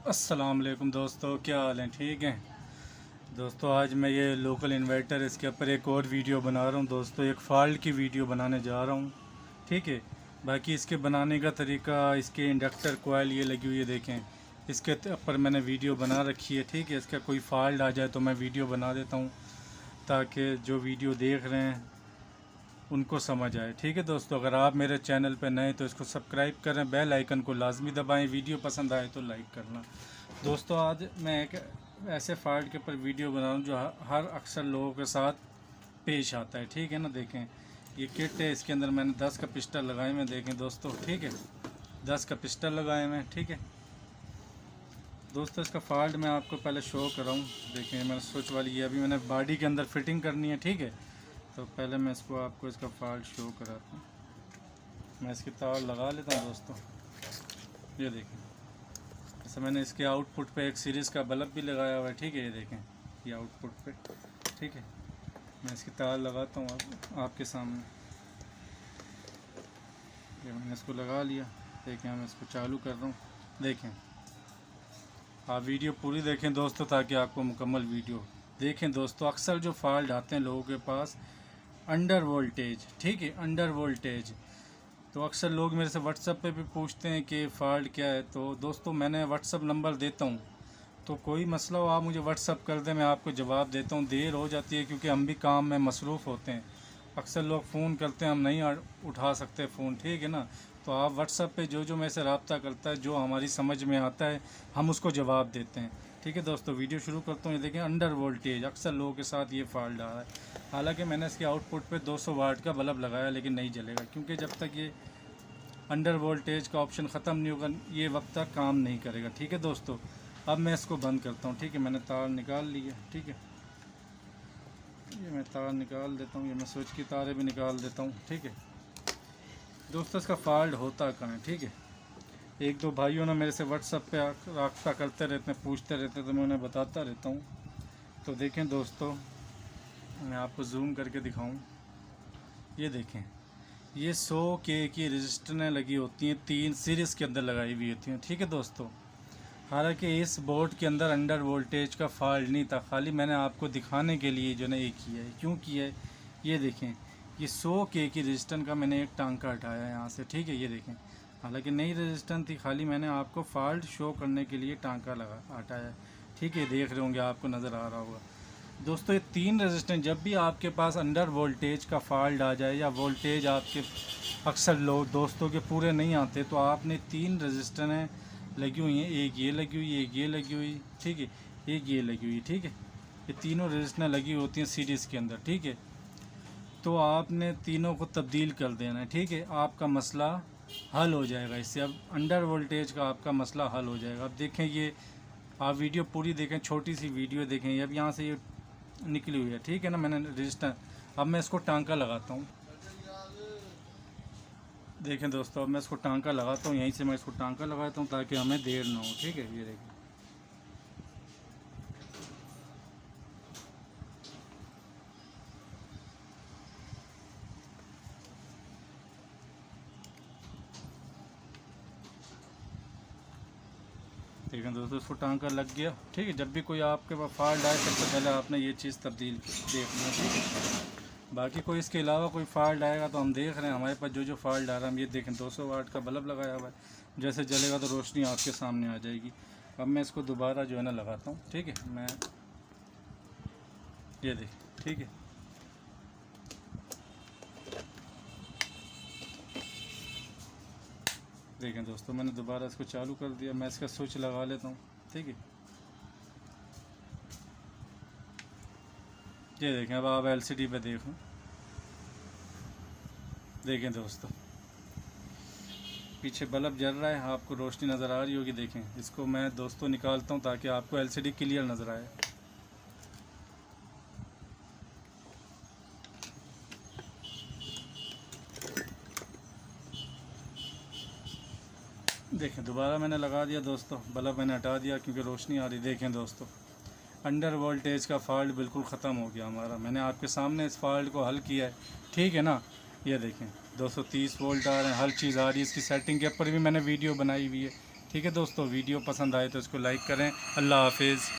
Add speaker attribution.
Speaker 1: अस्सलाम वालेकुम दोस्तों, क्या हाल है? ठीक है दोस्तों। आज मैं ये लोकल इन्वर्टर इसके ऊपर एक और वीडियो बना रहा हूँ दोस्तों। एक फ़ॉल्ट की वीडियो बनाने जा रहा हूँ, ठीक है। बाकी इसके बनाने का तरीका, इसके इंडक्टर कोयल ये लगी हुई है, देखें। इसके ऊपर मैंने वीडियो बना रखी है, ठीक है। इसका कोई फ़ॉल्ट आ जाए तो मैं वीडियो बना देता हूँ ताकि जो वीडियो देख रहे हैं उनको समझ आए, ठीक है दोस्तों। अगर आप मेरे चैनल पर नए तो इसको सब्सक्राइब करें, बेल आइकन को लाजमी दबाएं, वीडियो पसंद आए तो लाइक करना। दोस्तों आज मैं एक ऐसे फॉल्ट के ऊपर वीडियो बना रहा हूँ जो हर अक्सर लोगों के साथ पेश आता है, ठीक है ना। देखें ये किट है, इसके अंदर मैंने 10 का पिस्टल लगाए हुए, देखें दोस्तों, ठीक है। 10 का पिस्टल लगाए हुए, ठीक है दोस्तों। इसका फॉल्ट मैं आपको पहले शो कराऊँ। देखें मैंने स्विच वाली ये अभी मैंने बॉडी के अंदर फिटिंग करनी है, ठीक है। तो पहले मैं इसको आपको इसका फॉल्ट शो कराता हूँ। मैं इसकी तार लगा लेता हूँ दोस्तों। ये देखें, जैसे मैंने इसके आउटपुट पे एक सीरीज़ का बल्ब भी लगाया हुआ है, ठीक है। ये देखें ये आउटपुट पे, ठीक है। मैं इसकी तार लगाता हूँ आपके सामने। ये मैंने इसको लगा लिया, देखें। मैं इसको चालू कर रहा हूँ, देखें। आप वीडियो पूरी देखें दोस्तों ताकि आपको मुकम्मल वीडियो देखें दोस्तों। अक्सर जो फॉल्ट आते हैं लोगों के पास अंडर वोल्टेज, ठीक है, अंडर वोल्टेज। तो अक्सर लोग मेरे से व्हाट्सएप पे भी पूछते हैं कि फ़ॉल्ट क्या है। तो दोस्तों मैंने व्हाट्सएप नंबर देता हूँ, तो कोई मसला हो आप मुझे व्हाट्सएप कर दें, मैं आपको जवाब देता हूँ। देर हो जाती है क्योंकि हम भी काम में मसरूफ़ होते हैं। अक्सर लोग फ़ोन करते हैं, हम नहीं उठा सकते फ़ोन, ठीक है ना। तो आप व्हाट्सएप पे जो मेरे से रब्ता करता है, जो हमारी समझ में आता है, हम उसको जवाब देते हैं, ठीक है दोस्तों। वीडियो शुरू करता हूँ। ये देखें अंडर वोल्टेज, अक्सर लोगों के साथ ये फॉल्ट आ रहा है। हालांकि मैंने इसके आउटपुट पे 200 वाट का बल्ब लगाया लेकिन नहीं जलेगा, क्योंकि जब तक ये अंडर वोल्टेज का ऑप्शन ख़त्म नहीं होगा ये वक्त तक काम नहीं करेगा, ठीक है दोस्तों। अब मैं इसको बंद करता हूँ, ठीक है। मैंने तार निकाल ली है, ठीक है। ये मैं तार निकाल देता हूँ, ये मैं स्विच की तारें भी निकाल देता हूँ, ठीक है दोस्तों। इसका फॉल्ट होता कहाँ है, ठीक है। एक दो भाइयों ने मेरे से व्हाट्सएप पे रब्ता करते रहते हैं, पूछते रहते हैं, तो मैं उन्हें बताता रहता हूँ। तो देखें दोस्तों, मैं आपको जूम करके दिखाऊँ। ये देखें, ये 100 के की रजिस्टरें लगी होती हैं, 3 सीरीज़ के अंदर लगाई हुई होती हैं, ठीक है दोस्तों। हालांकि इस बोर्ड के अंदर अंडर वोल्टेज का फॉल्ट नहीं था, खाली मैंने आपको दिखाने के लिए जो ना ये किया है। क्यों किया है ये देखें। ये 100 के की रजिस्टर का मैंने एक टांका हटाया है यहाँ से, ठीक है। ये देखें, हालांकि नई रजिस्टर थी, खाली मैंने आपको फॉल्ट शो करने के लिए टांका हटाया है, ठीक है। देख रहे होंगे, आपको नज़र आ रहा होगा दोस्तों। ये 3 रेजिस्टेंस, जब भी आपके पास अंडर वोल्टेज का फॉल्ट आ जाए या वोल्टेज आपके अक्सर लोग दोस्तों के पूरे नहीं आते, तो आपने 3 रेजिस्टेंस लगी हुई हैं। एक ये लगी हुई, एक ये लगी हुई, ठीक है, एक ये लगी हुई, ठीक है। ये तीनों रेजिस्टेंस लगी होती हैं सीरीज़ के अंदर, ठीक है। तो आपने तीनों को तब्दील कर देना है, ठीक है। आपका मसला हल हो जाएगा इससे। अब अंडर वोल्टेज का आपका मसला हल हो जाएगा। अब देखें, ये आप वीडियो पूरी देखें, छोटी सी वीडियो देखें। अब यहाँ से ये निकली हुई है, ठीक है ना, मैंने रजिस्टर। अब मैं इसको टांका लगाता हूँ, देखें दोस्तों। अब मैं इसको टांका लगाता हूँ, यहीं से मैं इसको टांका लगाता हूँ ताकि हमें देर ना हो, ठीक है। ये देखें, देखें दोस्तों, इसको टांका लग गया, ठीक है। जब भी कोई आपके पास फॉल्ट आए सबसे पहले आपने ये चीज़ तब्दील देखनी है, ठीक है। बाकी कोई इसके अलावा कोई फॉल्ट आएगा तो हम देख रहे हैं हमारे पास जो फॉल्ट आ रहा है। हम ये देखें 200 वाट का बल्ब लगाया हुआ है, जैसे जलेगा तो रोशनी आपके सामने आ जाएगी। अब मैं इसको दोबारा जो है ना लगाता हूँ, ठीक है। मैं ये देखें, ठीक है। देखें दोस्तों, मैंने दोबारा इसको चालू कर दिया। मैं इसका स्विच लगा लेता हूँ, ठीक है। ये देखें, अब आप एलसीडी पे देखें, देखें दोस्तों, पीछे बल्ब जल रहा है, आपको रोशनी नज़र आ रही होगी। देखें, इसको मैं दोस्तों निकालता हूँ ताकि आपको एलसीडी क्लियर नज़र आए। देखें, दोबारा मैंने लगा दिया दोस्तों, बल्ब मैंने हटा दिया क्योंकि रोशनी आ रही। देखें दोस्तों, अंडर वोल्टेज का फॉल्ट बिल्कुल ख़त्म हो गया हमारा। मैंने आपके सामने इस फॉल्ट को हल किया है, ठीक है ना। ये देखें 230 वोल्ट आ रहे हैं, हर चीज़ आ रही है। इसकी सेटिंग के ऊपर भी मैंने वीडियो बनाई हुई है, ठीक है दोस्तों, वीडियो पसंद आए तो इसको लाइक करें। अल्लाह हाफिज़।